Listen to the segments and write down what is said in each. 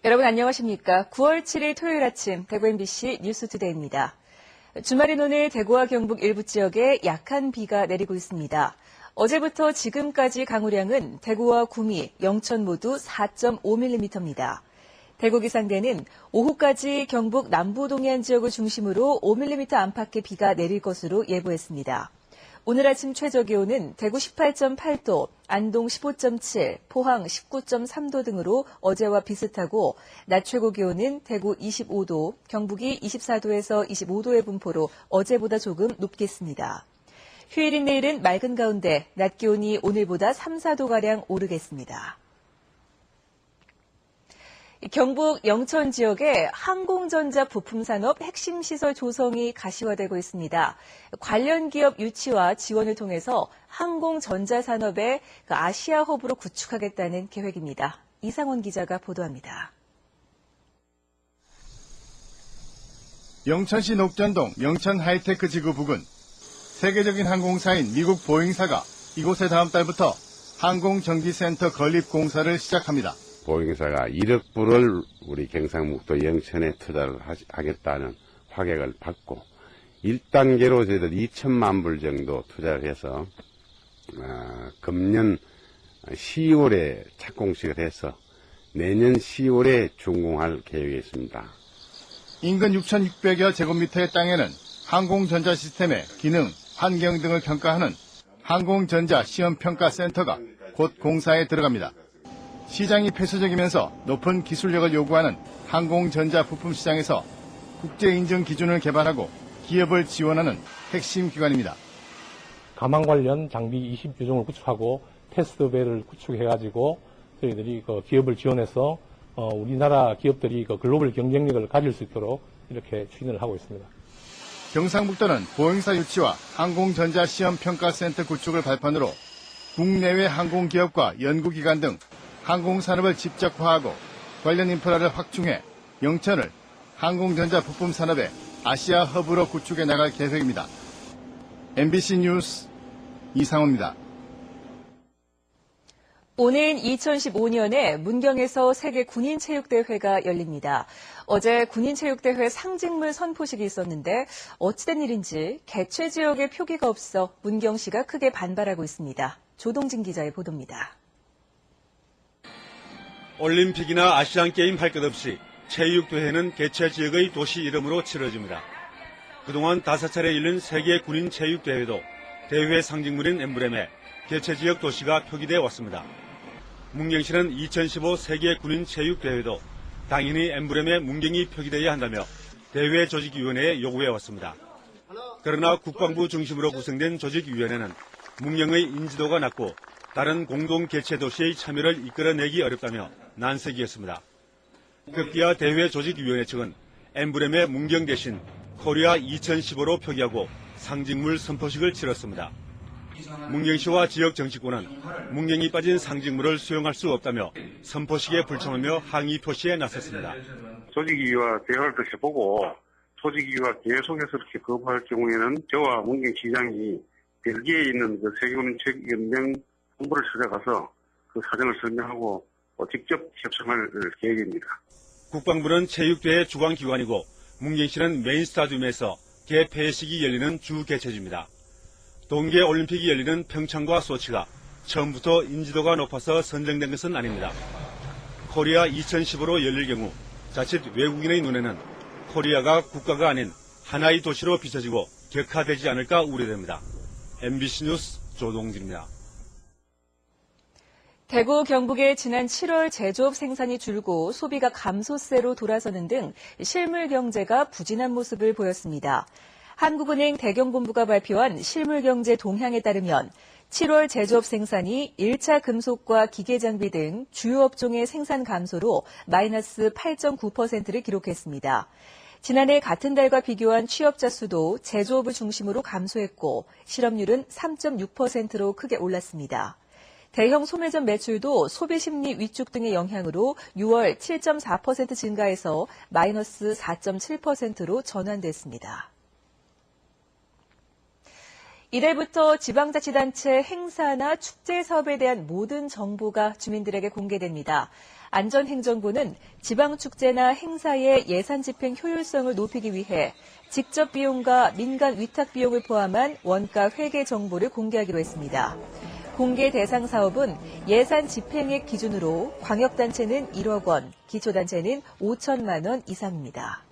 여러분 안녕하십니까? 9월 7일 토요일 아침 대구 MBC 뉴스투데이입니다. 주말인 오늘 대구와 경북 일부 지역에 약한 비가 내리고 있습니다. 어제부터 지금까지 강우량은 대구와 구미, 영천 모두 4.5mm입니다. 대구 기상대는 오후까지 경북 남부 동해안 지역을 중심으로 5mm 안팎의 비가 내릴 것으로 예보했습니다. 오늘 아침 최저기온은 대구 18.8도, 안동 15.7, 포항 19.3도 등으로 어제와 비슷하고 낮 최고 기온은 대구 25도, 경북이 24도에서 25도의 분포로 어제보다 조금 높겠습니다. 휴일인 내일은 맑은 가운데 낮 기온이 오늘보다 3, 4도가량 오르겠습니다. 경북 영천 지역의 항공전자 부품산업 핵심 시설 조성이 가시화되고 있습니다. 관련 기업 유치와 지원을 통해서 항공전자 산업의 아시아 허브로 구축하겠다는 계획입니다. 이상원 기자가 보도합니다. 영천시 녹전동 영천 하이테크 지구 부근 세계적인 항공사인 미국 보잉사가 이곳에 다음 달부터 항공정비센터 건립 공사를 시작합니다. 보잉사가 1억 불을 우리 경상북도 영천에 투자를 하겠다는 확약을 받고 1단계로 저희들 2천만 불 정도 투자를 해서 금년 10월에 착공식을 해서 내년 10월에 준공할 계획이 있습니다. 인근 6,600여 제곱미터의 땅에는 항공전자 시스템의 기능, 환경 등을 평가하는 항공전자 시험평가센터가 곧 공사에 들어갑니다. 시장이 폐쇄적이면서 높은 기술력을 요구하는 항공전자 부품 시장에서 국제인증 기준을 개발하고 기업을 지원하는 핵심 기관입니다. 가망 관련 장비 20유종을 구축하고 테스트벨을 구축해가지고 저희들이 기업을 지원해서 우리나라 기업들이 글로벌 경쟁력을 가질 수 있도록 이렇게 추진을 하고 있습니다. 경상북도는 보잉사 유치와 항공전자 시험평가센터 구축을 발판으로 국내외 항공기업과 연구기관 등 항공산업을 집적화하고 관련 인프라를 확충해 영천을 항공전자 부품 산업의 아시아 허브로 구축해 나갈 계획입니다. MBC 뉴스 이상호입니다. 오는 2015년에 문경에서 세계 군인체육대회가 열립니다. 어제 군인체육대회 상징물 선포식이 있었는데 어찌된 일인지 개최 지역에 표기가 없어 문경시가 크게 반발하고 있습니다. 조동진 기자의 보도입니다. 올림픽이나 아시안게임 할 것 없이 체육대회는 개최 지역의 도시 이름으로 치러집니다. 그동안 5차례 열린 세계 군인 체육대회도 대회 상징물인 엠블렘에 개최 지역 도시가 표기되어 왔습니다. 문경시는 2015 세계 군인 체육대회도 당연히 엠블렘에 문경이 표기되어야 한다며 대회 조직위원회에 요구해 왔습니다. 그러나 국방부 중심으로 구성된 조직위원회는 문경의 인지도가 낮고 다른 공동 개최 도시의 참여를 이끌어내기 어렵다며 난색이었습니다. 급기야 대회 조직위원회 측은 엠블렘의 문경 대신 코리아 2015로 표기하고 상징물 선포식을 치렀습니다. 문경시와 지역 정치권은 문경이 빠진 상징물을 수용할 수 없다며 선포식에 불참하며 항의 표시에 나섰습니다. 조직위와 대화를 또 해보고 조직위와 계속해서 이렇게 거부할 경우에는 저와 문경시장이 벨기에에 있는 세계군인 체육연맹 본부를 찾아가서 그 사정을 설명하고 직접 협상할 계획입니다. 국방부는 체육대회 주관기관이고 문경시는 메인 스타디움에서 개폐식이 열리는 주 개최지입니다. 동계올림픽이 열리는 평창과 소치가 처음부터 인지도가 높아서 선정된 것은 아닙니다. 코리아 2015로 열릴 경우 자칫 외국인의 눈에는 코리아가 국가가 아닌 하나의 도시로 비춰지고 격화되지 않을까 우려됩니다. MBC 뉴스 조동진입니다. 대구, 경북의 지난 7월 제조업 생산이 줄고 소비가 감소세로 돌아서는 등 실물 경제가 부진한 모습을 보였습니다. 한국은행 대경본부가 발표한 실물 경제 동향에 따르면 7월 제조업 생산이 1차 금속과 기계장비 등 주요 업종의 생산 감소로 마이너스 8.9%를 기록했습니다. 지난해 같은 달과 비교한 취업자 수도 제조업을 중심으로 감소했고 실업률은 3.6%로 크게 올랐습니다. 대형 소매점 매출도 소비심리 위축 등의 영향으로 6월 7.4% 증가해서 마이너스 4.7%로 전환됐습니다. 이달부터 지방자치단체 행사나 축제 사업에 대한 모든 정보가 주민들에게 공개됩니다. 안전행정부는 지방축제나 행사의 예산 집행 효율성을 높이기 위해 직접 비용과 민간 위탁 비용을 포함한 원가 회계 정보를 공개하기로 했습니다. 공개 대상 사업은 예산 집행액 기준으로 광역단체는 1억 원, 기초단체는 5천만 원 이상입니다.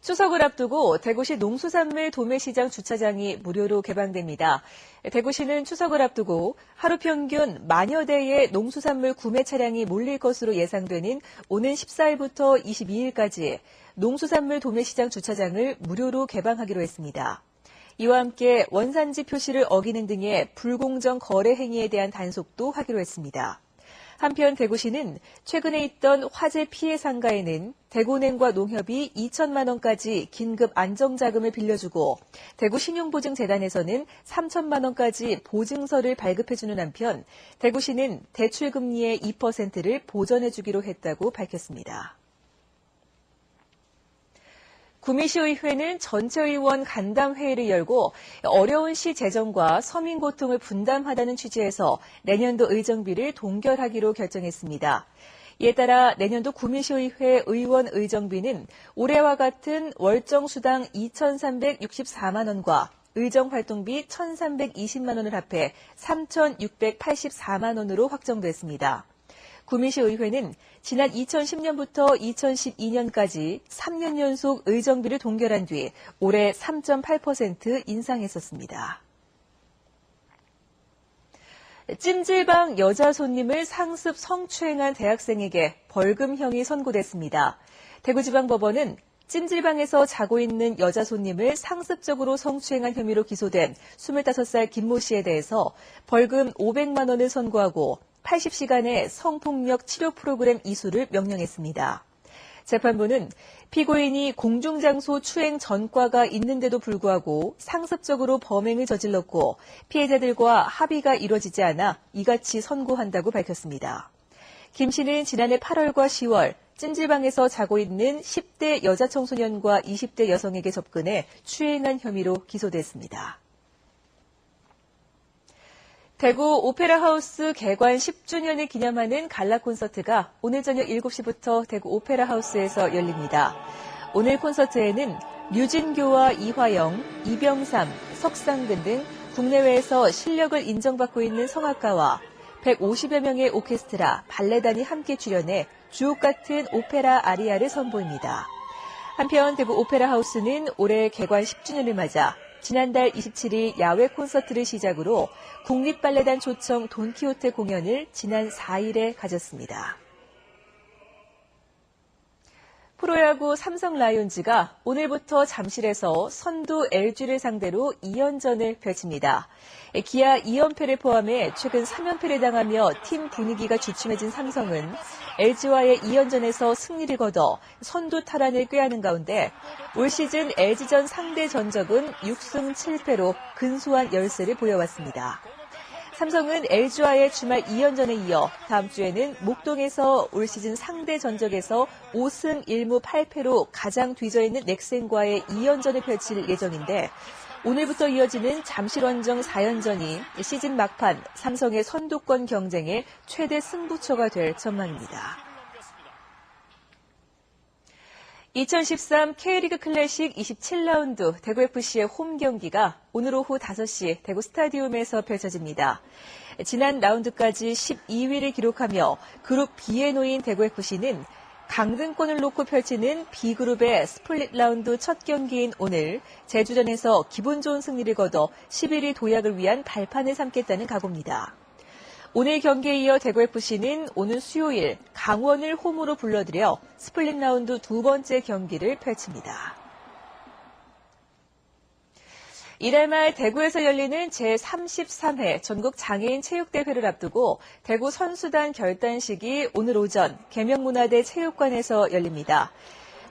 추석을 앞두고 대구시 농수산물 도매시장 주차장이 무료로 개방됩니다. 대구시는 추석을 앞두고 하루 평균 만여 대의 농수산물 구매 차량이 몰릴 것으로 예상되는 오는 14일부터 22일까지 농수산물 도매시장 주차장을 무료로 개방하기로 했습니다. 이와 함께 원산지 표시를 어기는 등의 불공정 거래 행위에 대한 단속도 하기로 했습니다. 한편 대구시는 최근에 있던 화재 피해 상가에는 대구은행과 농협이 2천만 원까지 긴급 안정자금을 빌려주고 대구신용보증재단에서는 3천만 원까지 보증서를 발급해주는 한편 대구시는 대출금리의 2%를 보전해주기로 했다고 밝혔습니다. 구미시의회는 전체의원 간담회의를 열고 어려운 시 재정과 서민 고통을 분담하다는 취지에서 내년도 의정비를 동결하기로 결정했습니다. 이에 따라 내년도 구미시의회 의원 의정비는 올해와 같은 월정수당 2,364만 원과 의정활동비 1,320만 원을 합해 3,684만 원으로 확정됐습니다. 구미시의회는 지난 2010년부터 2012년까지 3년 연속 의정비를 동결한 뒤 올해 3.8% 인상했었습니다. 찜질방 여자 손님을 상습 성추행한 대학생에게 벌금형이 선고됐습니다. 대구지방법원은 찜질방에서 자고 있는 여자 손님을 상습적으로 성추행한 혐의로 기소된 25살 김모 씨에 대해서 벌금 500만 원을 선고하고 80시간의 성폭력 치료 프로그램 이수를 명령했습니다. 재판부는 피고인이 공중장소 추행 전과가 있는데도 불구하고 상습적으로 범행을 저질렀고 피해자들과 합의가 이뤄지지 않아 이같이 선고한다고 밝혔습니다. 김 씨는 지난해 8월과 10월 찜질방에서 자고 있는 10대 여자 청소년과 20대 여성에게 접근해 추행한 혐의로 기소됐습니다. 대구 오페라하우스 개관 10주년을 기념하는 갈라 콘서트가 오늘 저녁 7시부터 대구 오페라하우스에서 열립니다. 오늘 콘서트에는 류진교와 이화영, 이병삼, 석상근 등 국내외에서 실력을 인정받고 있는 성악가와 150여 명의 오케스트라, 발레단이 함께 출연해 주옥 같은 오페라 아리아를 선보입니다. 한편 대구 오페라하우스는 올해 개관 10주년을 맞아 지난달 27일 야외 콘서트를 시작으로 국립발레단 초청 돈키호테 공연을 지난 4일에 가졌습니다. 프로야구 삼성 라이온즈가 오늘부터 잠실에서 선두 LG를 상대로 2연전을 펼칩니다. 기아 2연패를 포함해 최근 3연패를 당하며 팀 분위기가 주춤해진 삼성은 LG와의 2연전에서 승리를 거둬 선두 탈환을 꾀하는 가운데 올 시즌 LG전 상대 전적은 6승 7패로 근소한 열세를 보여왔습니다. 삼성은 LG와의 주말 2연전에 이어 다음 주에는 목동에서 올 시즌 상대 전적에서 5승 1무 8패로 가장 뒤져있는 넥센과의 2연전을 펼칠 예정인데 오늘부터 이어지는 잠실원정 4연전이 시즌 막판 삼성의 선두권 경쟁의 최대 승부처가 될 전망입니다. 2013 K리그 클래식 27라운드 대구FC의 홈 경기가 오늘 오후 5시 대구 스타디움에서 펼쳐집니다. 지난 라운드까지 12위를 기록하며 그룹 B에 놓인 대구FC는 강등권을 놓고 펼치는 B그룹의 스플릿 라운드 첫 경기인 오늘 제주전에서 기분 좋은 승리를 거둬 11위 도약을 위한 발판을 삼겠다는 각오입니다. 오늘 경기에 이어 대구FC는 오는 수요일 강원을 홈으로 불러들여 스플릿 라운드 두 번째 경기를 펼칩니다. 이달 말 대구에서 열리는 제33회 전국 장애인 체육대회를 앞두고 대구 선수단 결단식이 오늘 오전 계명문화대 체육관에서 열립니다.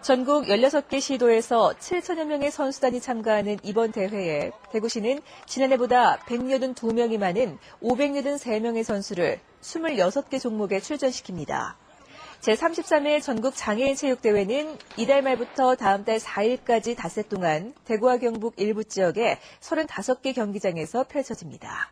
전국 16개 시도에서 7천여 명의 선수단이 참가하는 이번 대회에 대구시는 지난해보다 182명이 많은 583명의 선수를 26개 종목에 출전시킵니다. 제33회 전국 장애인 체육대회는 이달 말부터 다음 달 4일까지 닷새 동안 대구와 경북 일부 지역의 35개 경기장에서 펼쳐집니다.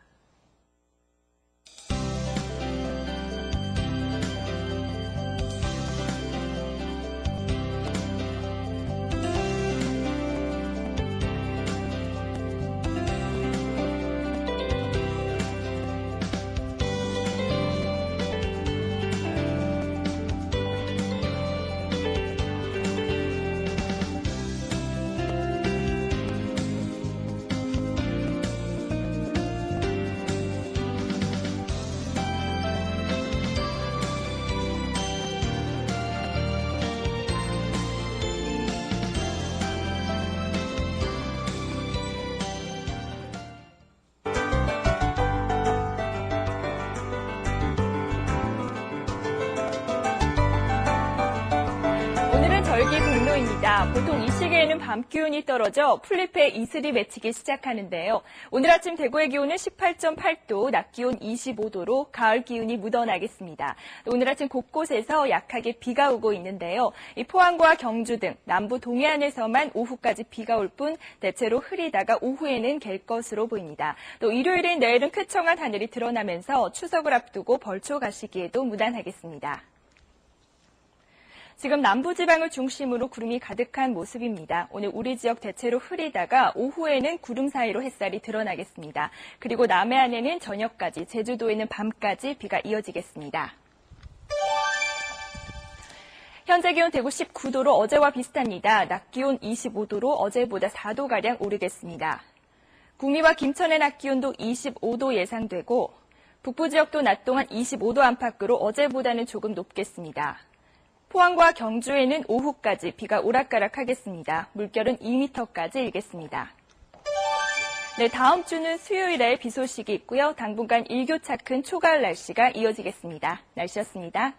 경기 공로입니다. 보통 이 시기에는 밤 기온이 떨어져 풀잎에 이슬이 맺히기 시작하는데요. 오늘 아침 대구의 기온은 18.8도, 낮 기온 25도로 가을 기운이 묻어나겠습니다. 오늘 아침 곳곳에서 약하게 비가 오고 있는데요. 이 포항과 경주 등 남부 동해안에서만 오후까지 비가 올 뿐 대체로 흐리다가 오후에는 갤 것으로 보입니다. 또 일요일인 내일은 쾌청한 하늘이 드러나면서 추석을 앞두고 벌초 가시기에도 무난하겠습니다. 지금 남부지방을 중심으로 구름이 가득한 모습입니다. 오늘 우리 지역 대체로 흐리다가 오후에는 구름 사이로 햇살이 드러나겠습니다. 그리고 남해안에는 저녁까지, 제주도에는 밤까지 비가 이어지겠습니다. 현재 기온 대구 19도로 어제와 비슷합니다. 낮 기온 25도로 어제보다 4도가량 오르겠습니다. 구미와 김천의 낮 기온도 25도 예상되고 북부 지역도 낮 동안 25도 안팎으로 어제보다는 조금 높겠습니다. 포항과 경주에는 오후까지 비가 오락가락하겠습니다. 물결은 2m까지 일겠습니다. 네, 다음 주는 수요일에 비 소식이 있고요. 당분간 일교차 큰 초가을 날씨가 이어지겠습니다. 날씨였습니다.